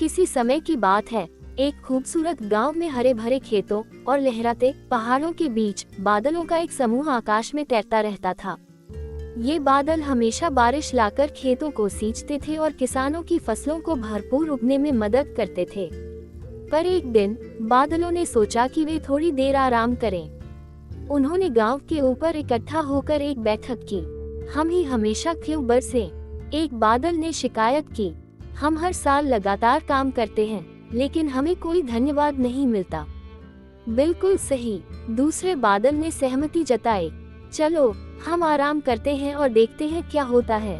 किसी समय की बात है, एक खूबसूरत गांव में हरे भरे खेतों और लहराते पहाड़ों के बीच बादलों का एक समूह आकाश में तैरता रहता था। ये बादल हमेशा बारिश लाकर खेतों को सींचते थे और किसानों की फसलों को भरपूर उगने में मदद करते थे। पर एक दिन बादलों ने सोचा कि वे थोड़ी देर आराम करें। उन्होंने गांव के ऊपर इकट्ठा होकर एक बैठक की। हम ही हमेशा क्यों बरसे? एक बादल ने शिकायत की। हम हर साल लगातार काम करते हैं, लेकिन हमें कोई धन्यवाद नहीं मिलता। बिल्कुल सही, दूसरे बादल ने सहमति जताई। चलो हम आराम करते हैं और देखते हैं क्या होता है।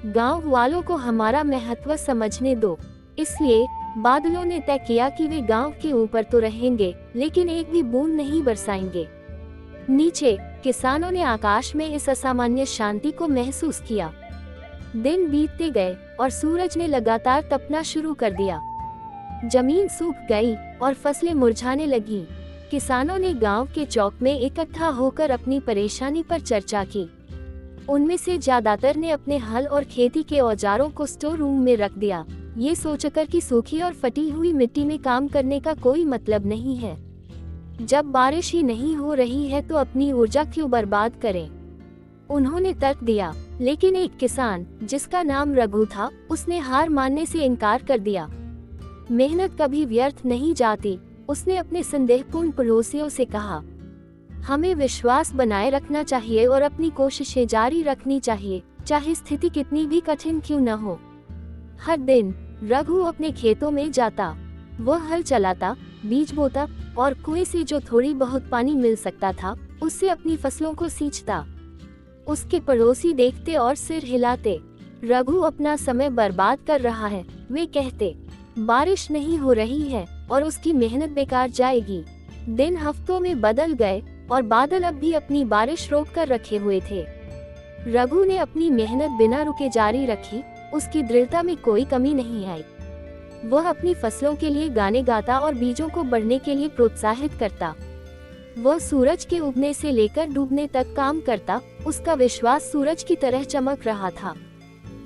गांव वालों को हमारा महत्व समझने दो। इसलिए बादलों ने तय किया कि वे गांव के ऊपर तो रहेंगे, लेकिन एक भी बूंद नहीं बरसाएंगे। नीचे किसानों ने आकाश में इस असामान्य शांति को महसूस किया। दिन बीतते गए और सूरज ने लगातार तपना शुरू कर दिया। जमीन सूख गई और फसलें मुरझाने लगीं। किसानों ने गांव के चौक में इकट्ठा होकर अपनी परेशानी पर चर्चा की। उनमें से ज्यादातर ने अपने हल और खेती के औजारों को स्टोर रूम में रख दिया, ये सोचकर कि सूखी और फटी हुई मिट्टी में काम करने का कोई मतलब नहीं है। जब बारिश ही नहीं हो रही है तो अपनी ऊर्जा क्यों बर्बाद करें? उन्होंने तर्क दिया, लेकिन एक किसान जिसका नाम रघु था, उसने हार मानने से इनकार कर दिया। मेहनत कभी व्यर्थ नहीं जाती, उसने अपने संदेहपूर्ण पड़ोसियों से कहा। हमें विश्वास बनाए रखना चाहिए और अपनी कोशिशें जारी रखनी चाहिए, चाहे स्थिति कितनी भी कठिन क्यों न हो। हर दिन रघु अपने खेतों में जाता। वह हल चलाता, बीज बोता और कुएं से जो थोड़ी बहुत पानी मिल सकता था, उससे अपनी फसलों को सींचता। उसके पड़ोसी देखते और सिर हिलाते। रघु अपना समय बर्बाद कर रहा है, वे कहते। बारिश नहीं हो रही है और उसकी मेहनत बेकार जाएगी। दिन हफ्तों में बदल गए और बादल अब भी अपनी बारिश रोक कर रखे हुए थे। रघु ने अपनी मेहनत बिना रुके जारी रखी, उसकी दृढ़ता में कोई कमी नहीं आई। वह अपनी फसलों के लिए गाने गाता और बीजों को बढ़ने के लिए प्रोत्साहित करता। वह सूरज के उगने से लेकर डूबने तक काम करता, उसका विश्वास सूरज की तरह चमक रहा था।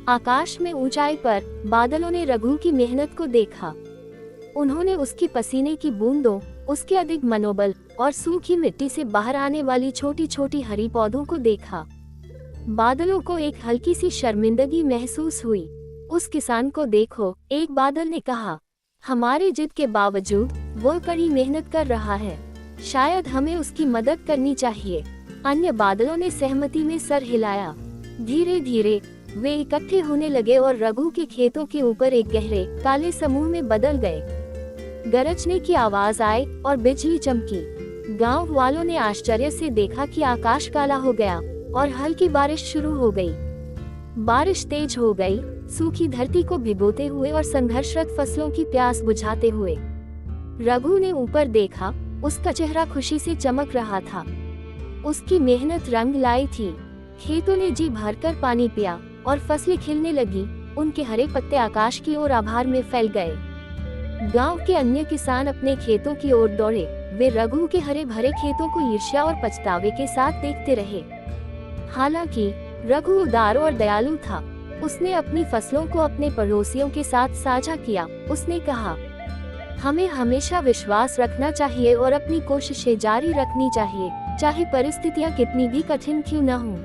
आकाश में ऊंचाई पर बादलों ने रघु की मेहनत को देखा। उन्होंने उसकी पसीने की बूंदों, उसके अधिक मनोबल और सूखी मिट्टी से बाहर आने वाली छोटी छोटी हरी पौधों को देखा। बादलों को एक हल्की सी शर्मिंदगी महसूस हुई। उस किसान को देखो, एक बादल ने कहा। हमारे जिद के बावजूद वह कड़ी मेहनत कर रहा है, शायद हमें उसकी मदद करनी चाहिए। अन्य बादलों ने सहमति में सर हिलाया। धीरे धीरे वे इकट्ठे होने लगे और रघु के खेतों के ऊपर एक गहरे काले समूह में बदल गए। गरजने की आवाज आई और बिजली चमकी। गांव वालों ने आश्चर्य से देखा कि आकाश काला हो गया और हल्की बारिश शुरू हो गई। बारिश तेज हो गई, सूखी धरती को भिगोते हुए और संघर्षरत फसलों की प्यास बुझाते हुए। रघु ने ऊपर देखा, उसका चेहरा खुशी से चमक रहा था। उसकी मेहनत रंग लाई थी। खेतों ने जी भरकर पानी पिया और फसलें खिलने लगी। उनके हरे पत्ते आकाश की ओर आभार में फैल गए। गांव के अन्य किसान अपने खेतों की ओर दौड़े। वे रघु के हरे भरे खेतों को ईर्ष्या और पछतावे के साथ देखते रहे। हालांकि रघु उदार और दयालु था। उसने अपनी फसलों को अपने पड़ोसियों के साथ साझा किया। उसने कहा, हमें हमेशा विश्वास रखना चाहिए और अपनी कोशिशें जारी रखनी चाहिए, चाहे परिस्थितियां कितनी भी कठिन क्यों न हों।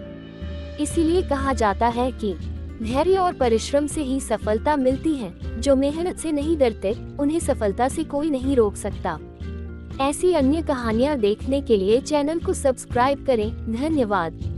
इसीलिए कहा जाता है कि धैर्य और परिश्रम से ही सफलता मिलती है। जो मेहनत से नहीं डरते, उन्हें सफलता से कोई नहीं रोक सकता। ऐसी अन्य कहानियाँ देखने के लिए चैनल को सब्सक्राइब करें। धन्यवाद।